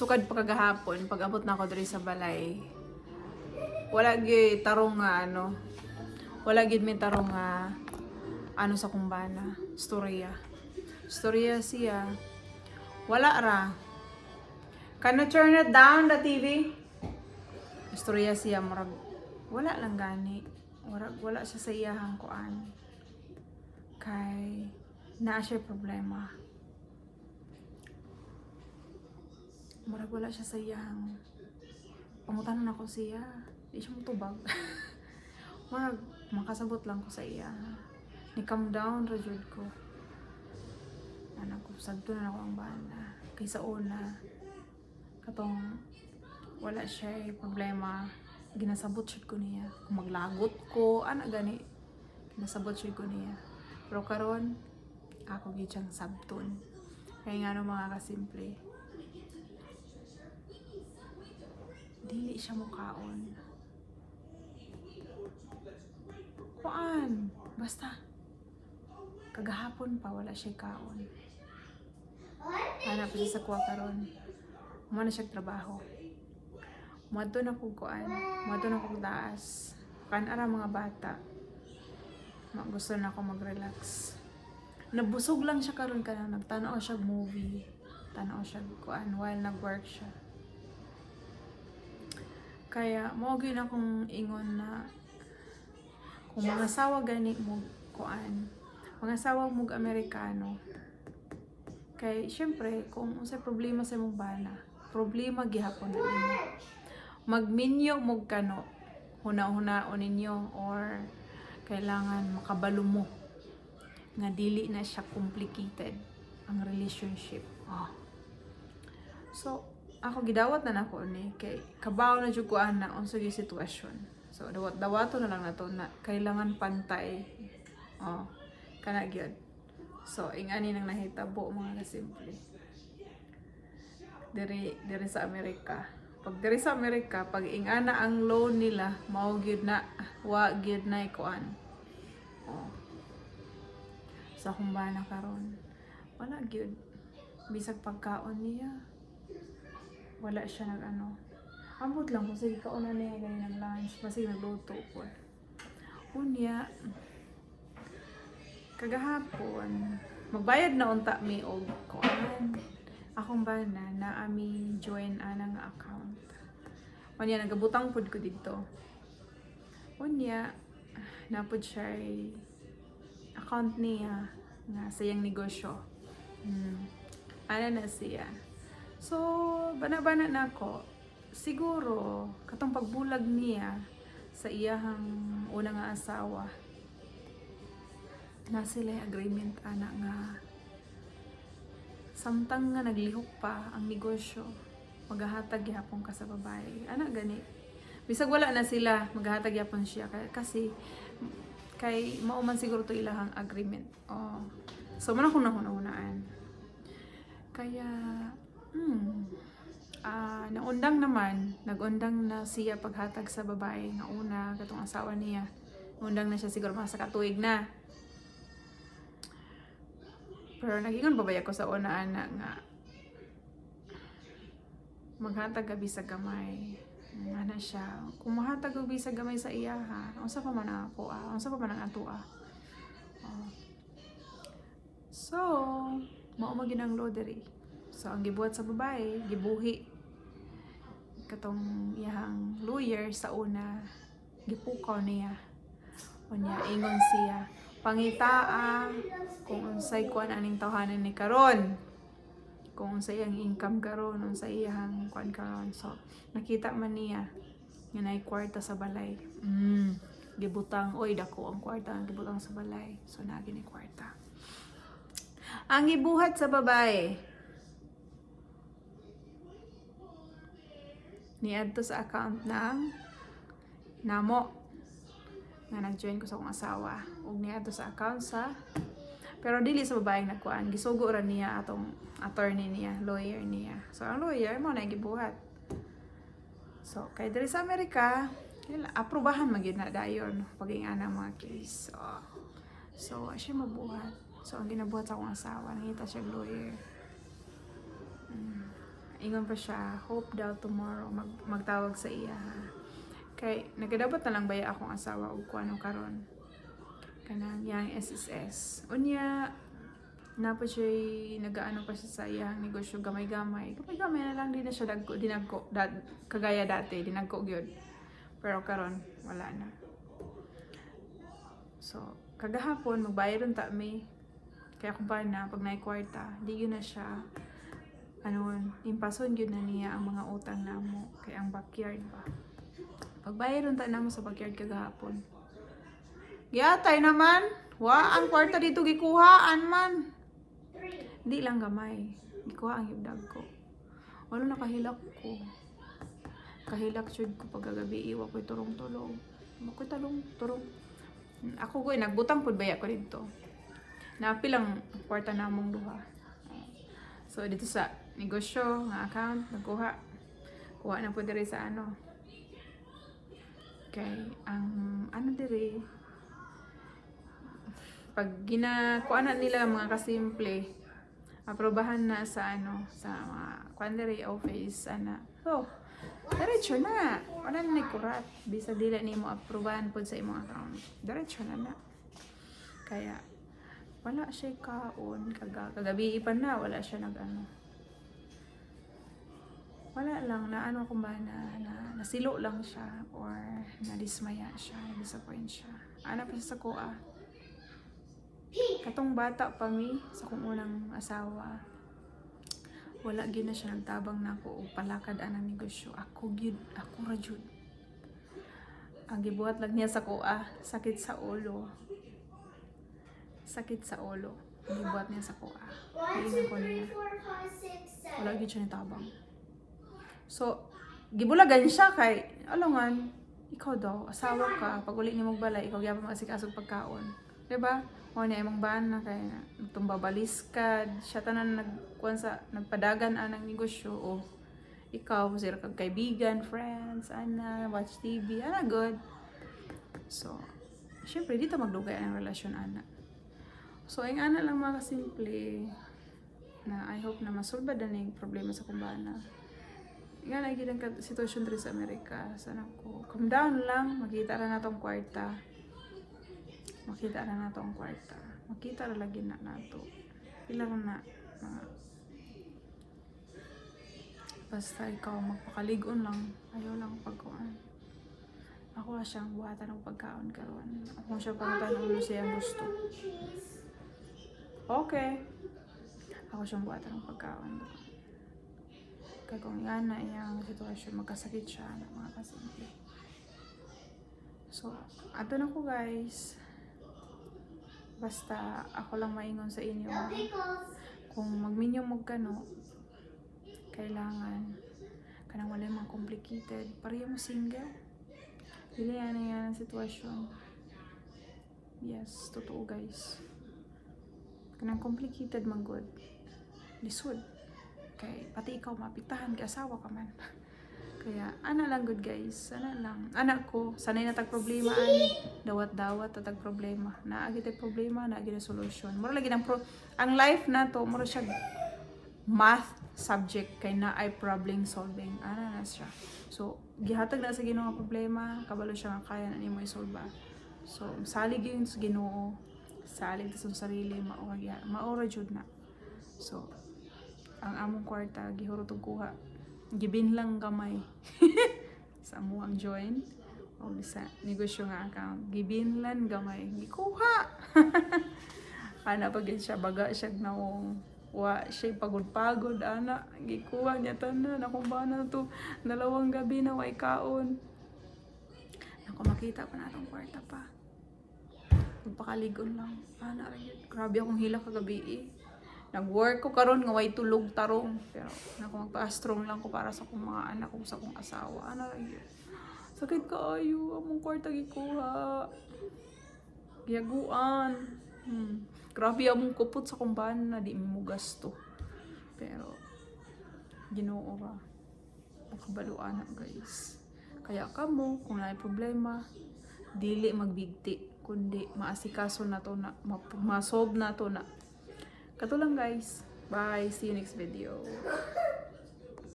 sukad pa kagahapon pag abot na ako diri sa balay. Wala gyud tarong nga ano. Wala gyud may tarong nga ano sa kumbana, storya. Storya siya. Wala ra. Can you turn it down the TV? Storya siya murag wala lang gani. Wala siya sa iyahang kuan. Kay naa siya problema. Murag wala siya sa iyang pangutanon ako siya. Di siya mutubag. Murag makasabot lang ko sa iya. Ni calm down ra jud ko. Anak ko sagto na ako ang bana. Kaysa una katong wala siya problema. Ginasabot jud ko niya. Kung maglagot ko, ana gani. Ginasabot jud ko niya. Pero karon ako gyud siyang sabton. Kaya nga no mga kasimple. Dili siya mukaon. Kuan, basta kagahapon pa wala siya kaon. Hanap siya sa kuha karon. Mo na siya trabaho. Muadto na kog kuan, muadto na kog taas. Kan ara mga bata. Gusto na ako mag-relax. Nabusog lang siya karon kana nagtanaw siya movie. Tanaw siya kuan while nag-work siya. Kaya mo gyud akong ingon na kung mga asawa gani mo kuan, mga asawa mo Amerikano. Kay syempre kung unsay problema sa imong bana, problema gihapon na ninyo. Magminyo mo kano, huna-hunaon ninyo or kailangan makabalo mo nga dili na siya complicated ang relationship. So ako gidawat na nako ni kay kabaw na jud ko ana unsa gyud sitwasyon. So dawat-dawato na lang nato na kailangan pantay. Kana gyud. So ingani nang nahitabo mga kasimple. Diri sa Amerika. Pag diri sa Amerika, pag ingana ang loan nila, mao gyud na wa gyud na ikuan. Sa kumbana karon, wala gyud bisag pagkaon niya. Wala siya nag-ano. Ambot lang kung sige kauna niya gani ng lunch. Masig nagluto ko. Unya, kagahapon, magbayad na unta mi og kuan. Akong bana na ami join anang account. Unya, nagabutang pod ko dito. Unya, napod siya account niya nga sayang negosyo. Ana na siya. So, bana-bana na ako. Siguro, katong pagbulag niya sa iyahang unang nga asawa, na sila agreement ana nga samtang nga naglihok pa ang negosyo, maghahatag gyapon ka sa babae. Ana gani. Bisag wala na sila, maghahatag gyapon siya kasi kay mao man siguro to ilahang agreement. So man ako nahuna-hunaan. Kaya nag-undang na siya paghatag sa babae nga una katong asawa niya. Undang na siya siguro mga sa katuig na. Pero nagingon pa ba ko sa una ana nga maghatag gabi sa gamay. Ana siya. Kung mahatag gabi sa gamay sa iya ha, unsa pa man ako unsa pa man ang ato So, mao maginang lottery. So, ang gibuhat sa babae, gibuhi. Katong iyang lawyer sa una, gipukaw niya. Unya, ingon siya, pangitaa kung unsay kuan aning tawhanan ni karon. Kung unsay ang income karon, unsay iyang kuan karon. So, nakita man niya nga nay kwarta sa balay. Gibutang, oy dako ang kwarta ang gibutang sa balay. So, nagi ni kwarta. Ang gibuhat sa babae, ni-add to sa account ng namo nga nag-join ko sa akong asawa. Ug ni-add to sa account sa pero dili sa babaeng nagkuan. Gisugo ra niya atong attorney niya, lawyer niya. So ang lawyer mo na gibuhat. So kay diri sa Amerika, aprobahan man gyud na dayon pag-ingana mga case. So siya mabuhat. So ang ginabuhat sa akong asawa, nangita siya lawyer. ingon pa siya, hope daw tomorrow magtawag sa iya. Kay nagkadapat na lang baya akong asawa og kuano karon. Kanang yang SSS. Unya napa siya nagaano pa siya sa iyang negosyo gamay-gamay. Gamay-gamay na lang din na siya dinagko kagaya dati dinagko gyud. Pero karon wala na. So kagahapon magbayad ta mi. Kaya kung ba na pag naay kwarta, di yun na siya impason yun na niya ang mga utang namo kay ang backyard ba. Pagbayad ta namo sa backyard kagahapon. Giyatay naman, ang kwarta dito gikuhaan man. Di lang gamay, gikuha ang yugdag ko. Wala nakahilak ko. Kahilak jud ko pagagabi iwa ko'y turong-tulong. Mako'y turong. Ako ko'y nagbutang pud baya ko dito. Naapi lang kwarta namong duha. So dito sa negosyo nga account nagkuha. Kuha na po diri sa kay ang diri pag ginakuha na nila mga kasimple aprobahan na sa sa mga quandary office so diretso na wala na nagkurat bisa dila nimo aprobahan pod sa imong account diretso na kaya wala siya kaon kagabi pa na wala siya wala lang na kung ba na nasilo lang siya or nadismaya siya, disappoint siya. Pa siya sa kuha. Katong bata pa mi sa kong unang asawa. Wala gid na siya nagtabang na ako og palakad anang negosyo. Ako ra jud. Ang gibuhat lang niya sa kuha, sakit sa ulo. Ang gibuhat niya sa kuha. Iingon ko niya. Wala gid siya nitabang. So, gibulagan siya kay, alungan, ikaw daw, asawa ka, pag uli ni mong balay, ikaw gyapon masikasog pagkaon. Diba? O niya imong bana kay tumbabaliskad, siya tanan nagpadagan anang negosyo o ikaw sir kag kaibigan, friends, watch TV, good. So, syempre dito magdugay ang relasyon So, ang lang mga kasimple na I hope na masulbad na yung problema sa kumbana. Nga lagi ang sitwasyon dito sa Amerika. Sana ko, calm down lang, makita ra na tong kwarta. Makita ra lagi na nato. Ilang na basta ikaw magpakaligon lang. Ayaw lang pagkuhan. Ako siyang buhatan ng pagkaon karon. Ako siya pangutan ano siya gusto. Okay. Ako siyang buhatan ng pagkaon. Kaya kung yan na iyang sitwasyon, magkasakit siya ng mga kasimple. So, ato na ko guys. Basta ako lang maingon sa inyo. Kung magminyo mo kailangan kanang wala mang complicated. Pareho mo single. Dili yan ang sitwasyon. Yes, totoo guys. Kanang complicated man good. Lisod. Kay pati ikaw mapiktahan kay asawa ka man. Kaya lang good guys, lang. Anak ko sanay na tag problema dawat-dawat tag problema. Naagi tag problema, naagi na solusyon. Mura lagi ang life na to mura siya math subject kay na ay problem solving. Na siya. So gihatag na sa Ginoo nga problema, kabalo siya nga kaya na nimo isolba. So salig yun sa Ginoo, salig sa sarili maora jud na. So ang among kwarta gihurot og kuha gibinlang gamay sa amuang join o sa negosyo nga account gibinlan gamay gikuha pag siya baga siya naong siya pagod-pagod gikuha niya tanan akong bana to dalawang gabi na way kaon ako makita pa natong kwarta pa magpakaligon lang grabe akong hila kagabi nag-work ko karon nga way tulog tarong pero magpa-strong lang ko para sa akong mga anak ko sa akong asawa sakit kaayo among kwarta gikuha giyaguan grabe among kupot sa akong bana di mo gasto pero Ginoo ra makabaluan guys kaya kamo kung may problema dili magbigti kundi maasikaso na to na masolve na to na. Kato lang guys. Bye. See you next video.